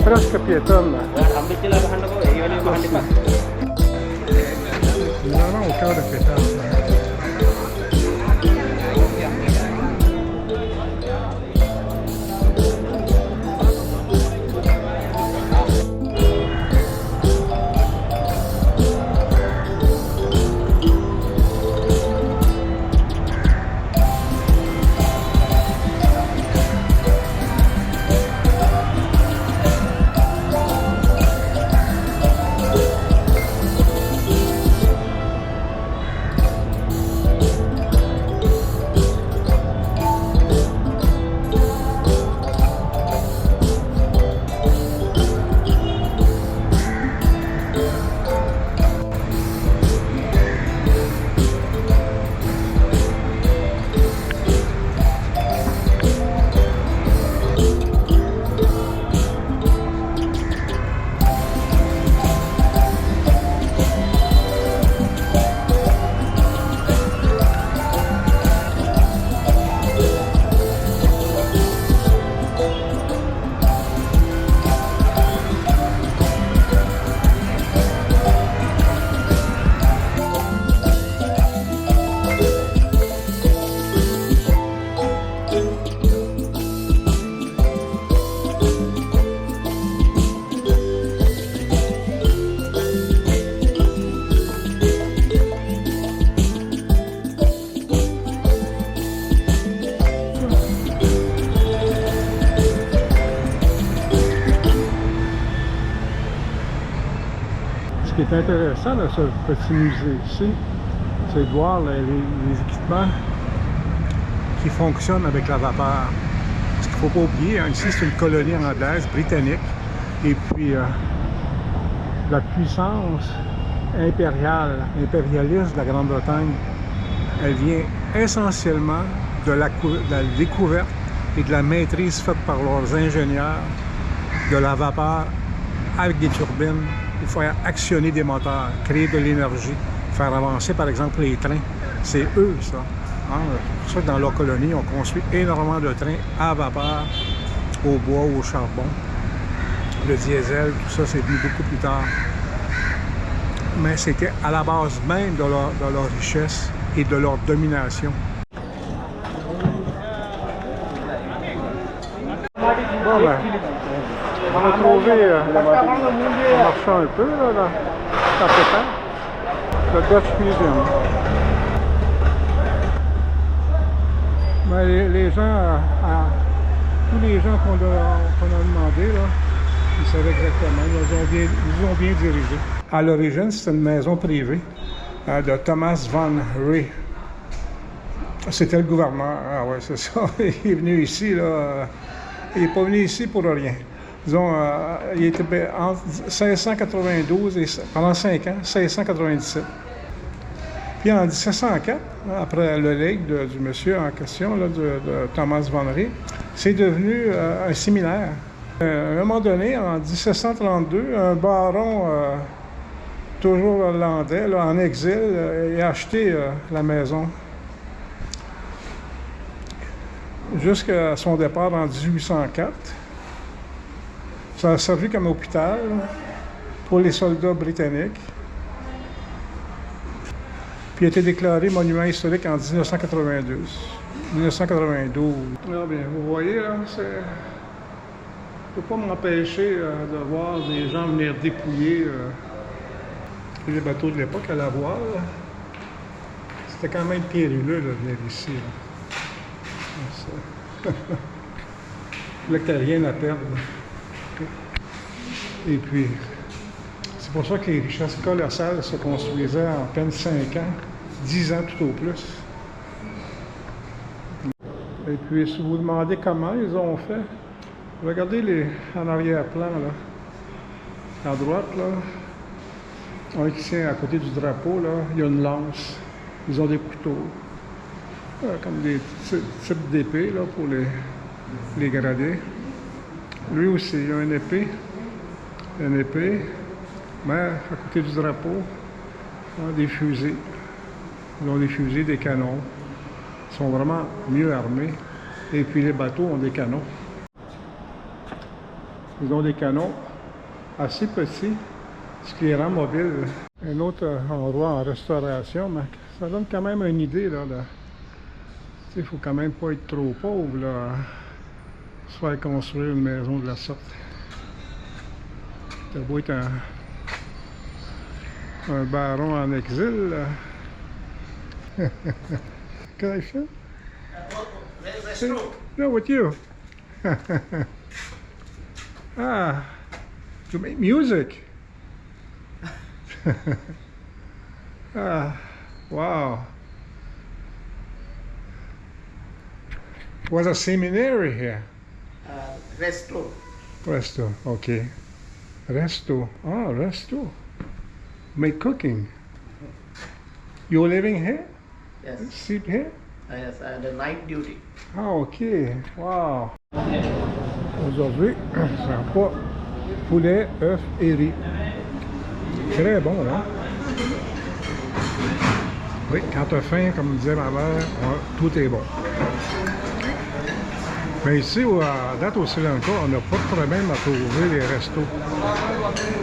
Presque piétonne. Vraiment au cœur de pétanque. Ce qui est intéressant dans ce petit musée ici, c'est de voir les équipements qui fonctionnent avec la vapeur. Ce qu'il ne faut pas oublier, hein, ici c'est une colonie anglaise, britannique, et puis la puissance impérialiste de la Grande-Bretagne, elle vient essentiellement de la découverte et de la maîtrise faite par leurs ingénieurs de la vapeur avec des turbines. Il faut actionner des moteurs, créer de l'énergie, faire avancer par exemple les trains. C'est eux ça. Hein? C'est pour ça que dans leur colonie, on construit énormément de trains à vapeur, au bois ou au charbon. Le diesel, tout ça, c'est venu beaucoup plus tard. Mais c'était à la base même de leur richesse et de leur domination. Bon, ben, on a trouvé, en marchant un peu, là, dans pétanque, le Dutch Museum. Ben, les gens, tous les gens qu'on a demandé, là, ils savaient exactement, ils nous ont bien dirigés. À l'origine, c'était une maison privée de Thomas Van Ray. C'était le gouverneur, ah ouais, c'est ça. Il est venu ici, là. Il n'est pas venu ici pour rien. Disons, il était entre 1692 et pendant 5 ans, 1697. Puis en 1704, après le legs du monsieur en question, là, de Thomas von Ray, c'est devenu un séminaire. À un moment donné, en 1732, un baron, toujours hollandais, là, en exil, a acheté la maison. Jusqu'à son départ en 1804. Ça a servi comme hôpital pour les soldats britanniques. Puis il a été déclaré monument historique en 1992. 1992. Ah bien, vous voyez, là, c'est... Je ne peux pas m'empêcher de voir des gens venir dépouiller les bateaux de l'époque à la voile. C'était quand même périlleux de venir ici. Là que tu n'as rien à perdre. Et puis, c'est pour ça que les richesses colossales se construisaient en peine 5 ans, 10 ans tout au plus. Et puis, si vous vous demandez comment ils ont fait, regardez en arrière-plan, là, à droite, là, ici à côté du drapeau, là, il y a une lance. Ils ont des couteaux, comme des types d'épées, là, pour les grader. Lui aussi, il a une épée, mais à côté du drapeau, des fusées. Ils ont des fusées, des canons. Ils sont vraiment mieux armés. Et puis les bateaux ont des canons. Ils ont des canons assez petits, ce qui les rend mobiles. Un autre endroit en restauration, mais ça donne quand même une idée, là. Il ne faut quand même pas être trop pauvre, là, se faire construire une maison de la sorte. Ça doit être un baron en exil, là. Can I film? No, with you. Ah, you make music. Ah, wow. Was a seminary here? Resto. Resto, okay. Resto. Oh, resto. Make cooking. You're living here? Yes. Sleep here? Yes, and the night duty. Ah, ok. Wow. Aujourd'hui, c'est un repas poulet, œuf et riz. Très bon, hein? Oui, quand tu as faim, comme disait ma mère, tout est bon. Mais ici, à date au Sri Lanka, on n'a pas de problème à trouver les restos.